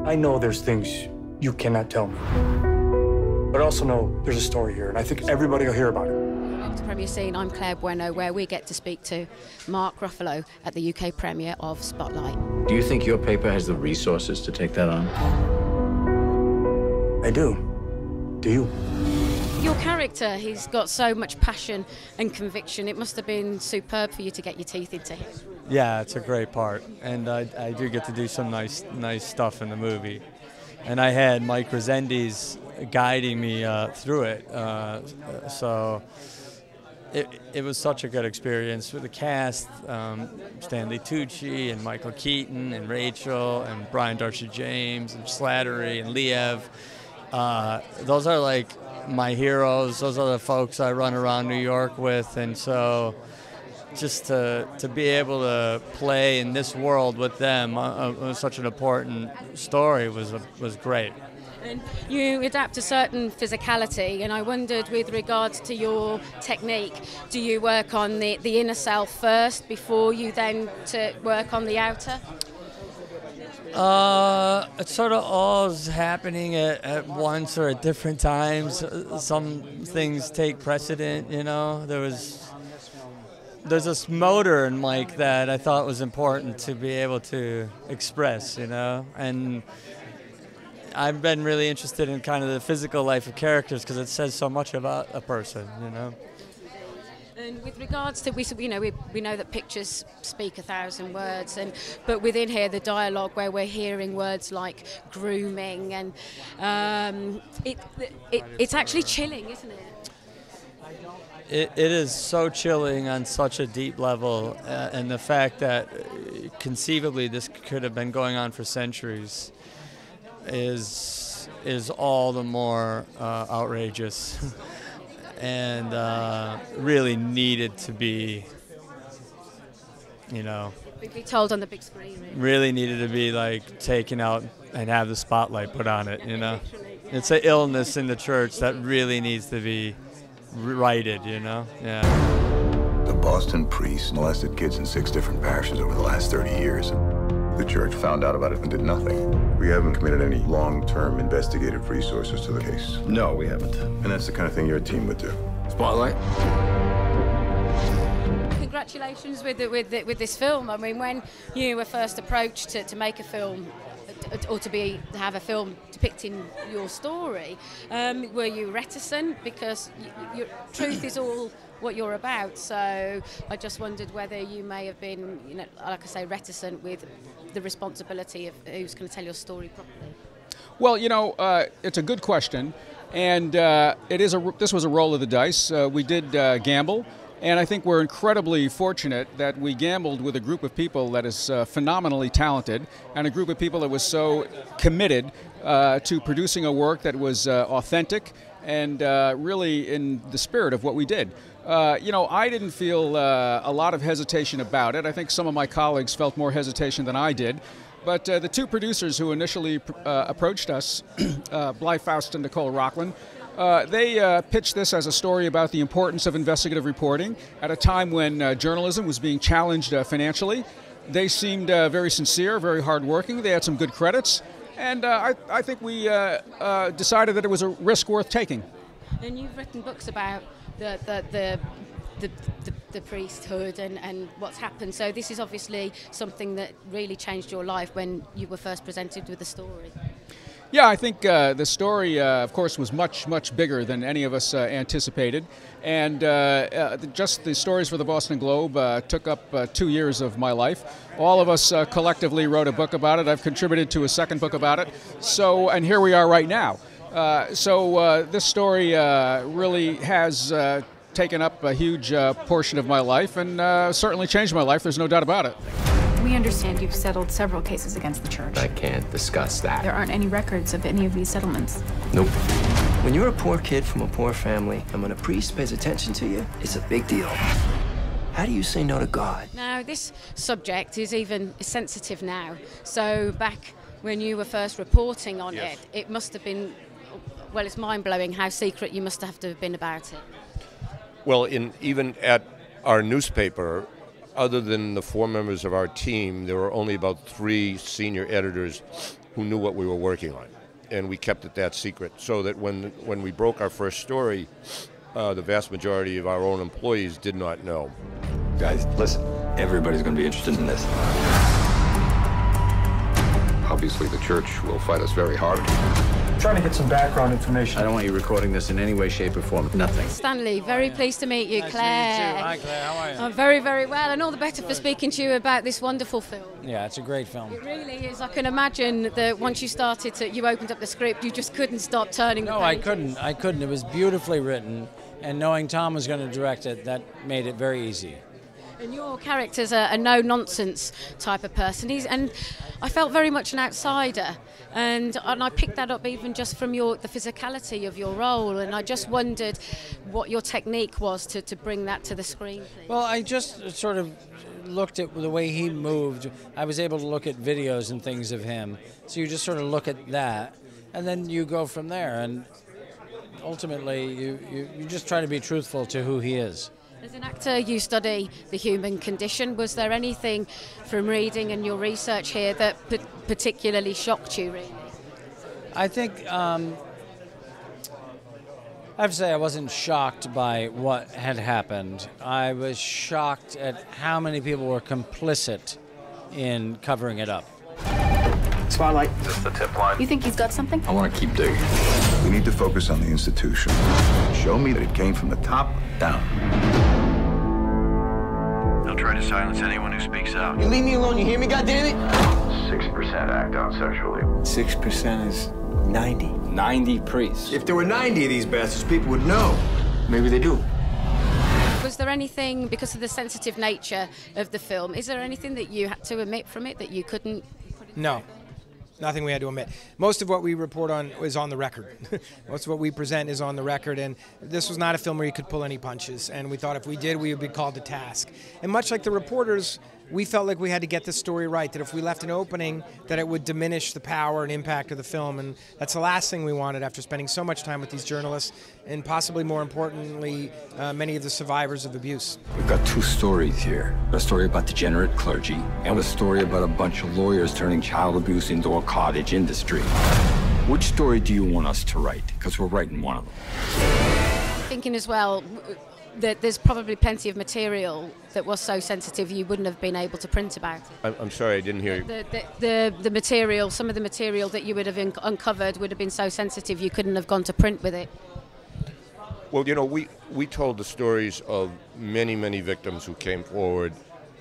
I know there's things you cannot tell me. But I also know there's a story here, and I think everybody will hear about it. Welcome to Premiere Scene. I'm Claire Bueno, where we get to speak to Mark Ruffalo at the UK premiere of Spotlight. Do you think your paper has the resources to take that on? I do. Do you? Your character, he's got so much passion and conviction. It must have been superb for you to get your teeth into him. Yeah, it's a great part, and I do get to do some nice stuff in the movie. And I had Mike Rezendes guiding me through it, so it was such a good experience with the cast, Stanley Tucci and Michael Keaton and Rachel and Brian Darcy James and Slattery and Liev. Those are like my heroes. Those are the folks I run around New York with, and so just to be able to play in this world with them was such an important story was great. And you adapt a certain physicality, and I wondered, with regards to your technique, do you work on the inner self first before you then to work on the outer? It's sort of all is happening at once or at different times. Some things take precedent, you know. There's this motor in Mike that I thought was important to be able to express, you know. And I've been really interested in kind of the physical life of characters because it says so much about a person, you know. And with regards to, we know that pictures speak 1,000 words, but within here the dialogue where we're hearing words like grooming, and it's actually chilling, isn't it? It is so chilling on such a deep level, and the fact that conceivably this could have been going on for centuries is all the more outrageous. And really needed to be, you know, be told on the big screen. Really needed to be like taken out and have the spotlight put on it, you know. It's an illness in the church that really needs to be righted, you know. Yeah. The Boston priest molested kids in 6 different parishes over the last 30 years. The church found out about it and did nothing. We haven't committed any long-term investigative resources to the case. No, we haven't. And that's the kind of thing your team would do. Spotlight. Congratulations with this film. I mean, when you were first approached to make a film, or to have a film depicting your story, were you reticent? Because your truth is all what you're about, so I just wondered whether you may have been, you know, like I say, reticent with the responsibility of who's going to tell your story properly. Well, you know, it's a good question, and this was a roll of the dice. We did gamble, and I think we're incredibly fortunate that we gambled with a group of people that is phenomenally talented, and a group of people that was so committed to producing a work that was authentic and really in the spirit of what we did. You know, I didn't feel a lot of hesitation about it. I think some of my colleagues felt more hesitation than I did. But the 2 producers who initially approached us, Blythe Faust and Nicole Rockland, they pitched this as a story about the importance of investigative reporting at a time when journalism was being challenged financially. They seemed very sincere, very hardworking. They had some good credits. And I think we decided that it was a risk worth taking. And you've written books about the priesthood and what's happened. So this is obviously something that really changed your life when you were first presented with the story. Yeah, I think the story, of course, was much bigger than any of us anticipated. And just the stories for the Boston Globe took up 2 years of my life. All of us collectively wrote a book about it. I've contributed to a second book about it. So, and here we are right now. So this story really has taken up a huge portion of my life and certainly changed my life. There's no doubt about it. We understand you've settled several cases against the church. I can't discuss that. There aren't any records of any of these settlements. Nope. When you're a poor kid from a poor family, and when a priest pays attention to you, it's a big deal. How do you say no to God? Now, this subject is even sensitive now. So back when you were first reporting on it, it must have been, well, it's mind-blowing how secret you must have to have been about it. Well, even at our newspaper, other than the 4 members of our team, there were only about 3 senior editors who knew what we were working on. And we kept it that secret so that when we broke our first story, the vast majority of our own employees did not know. Guys, listen, everybody's going to be interested in this. Obviously, the church will fight us very hard. I'm trying to get some background information. I don't want you recording this in any way, shape, or form. Nothing. Stanley, very pleased to meet you, Nice Claire. to meet you too. Hi, Claire. How are you? I'm very, very well, and all the better for speaking to you about this wonderful film. Yeah, it's a great film. It really is. I can imagine that once you started to, you opened up the script, you just couldn't stop turning the No, pages. I couldn't. It was beautifully written, and knowing Tom was going to direct it, that made it very easy. And your character's a no-nonsense type of person. And I felt very much an outsider. And I picked that up even just from the physicality of your role. And I just wondered what your technique was to bring that to the screen, please. Well, I just sort of looked at the way he moved. I was able to look at videos and things of him. So you just sort of look at that, and then you go from there. And ultimately, you just try to be truthful to who he is. As an actor, you study the human condition. Was there anything from reading and your research here that particularly shocked you, really? I think I have to say I wasn't shocked by what had happened. I was shocked at how many people were complicit in covering it up. Spotlight. Is this the tip line? You think he's got something? I want to keep digging. We need to focus on the institution. Show me that it came from the top down. They'll try to silence anyone who speaks out. You leave me alone, you hear me, goddammit? 6% act out sexually. 6% is 90. 90 priests. If there were 90 of these bastards, people would know. Maybe they do. Was there anything, because of the sensitive nature of the film, is there anything that you had to omit from it that you couldn't put in? No. Nothing we had to omit. Most of what we report on is on the record. Most of what we present is on the record, and this was not a film where you could pull any punches, and we thought if we did, we would be called to task. And much like the reporters, we felt like we had to get the story right, that if we left an opening, that it would diminish the power and impact of the film, and that's the last thing we wanted after spending so much time with these journalists, and possibly more importantly, many of the survivors of abuse. We've got two stories here. A story about degenerate clergy, and a story about a bunch of lawyers turning child abuse into a cottage industry. Which story do you want us to write? Because we're writing one of them. Thinking as well that there's probably plenty of material that was so sensitive you wouldn't have been able to print about it. I'm sorry, I didn't hear you. The material, some of the material that you would have uncovered would have been so sensitive you couldn't have gone to print with it. Well, you know, we told the stories of many, many victims who came forward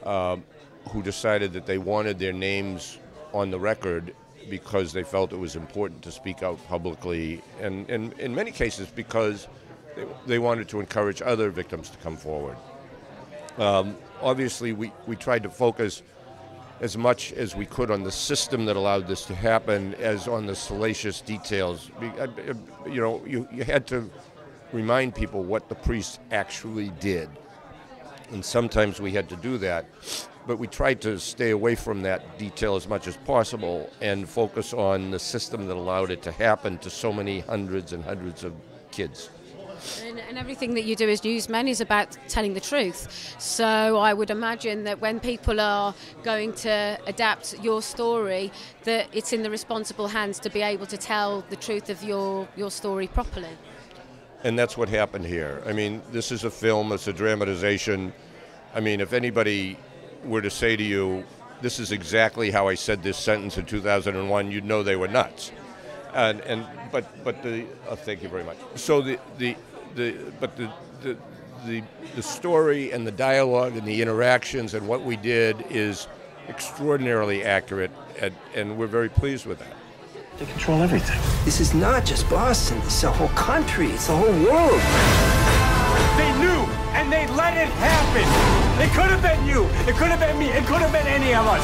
who decided that they wanted their names on the record because they felt it was important to speak out publicly, and in many cases because they wanted to encourage other victims to come forward. Obviously, we tried to focus as much as we could on the system that allowed this to happen as on the salacious details. You know, you had to remind people what the priests actually did. And sometimes we had to do that. But we tried to stay away from that detail as much as possible and focus on the system that allowed it to happen to so many hundreds and hundreds of kids. And everything that you do as newsmen is about telling the truth. So I would imagine that when people are going to adapt your story, that it's in the responsible hands to be able to tell the truth of your story properly. And that's what happened here. I mean, this is a film, it's a dramatization. I mean, if anybody were to say to you, this is exactly how I said this sentence in 2001, you'd know they were nuts. But thank you very much. So the story and the dialogue and the interactions and what we did is extraordinarily accurate, and we're very pleased with that. They control everything. This is not just Boston. It's the whole country. It's the whole world. They knew, and they let it happen. It could have been you. It could have been me. It could have been any of us.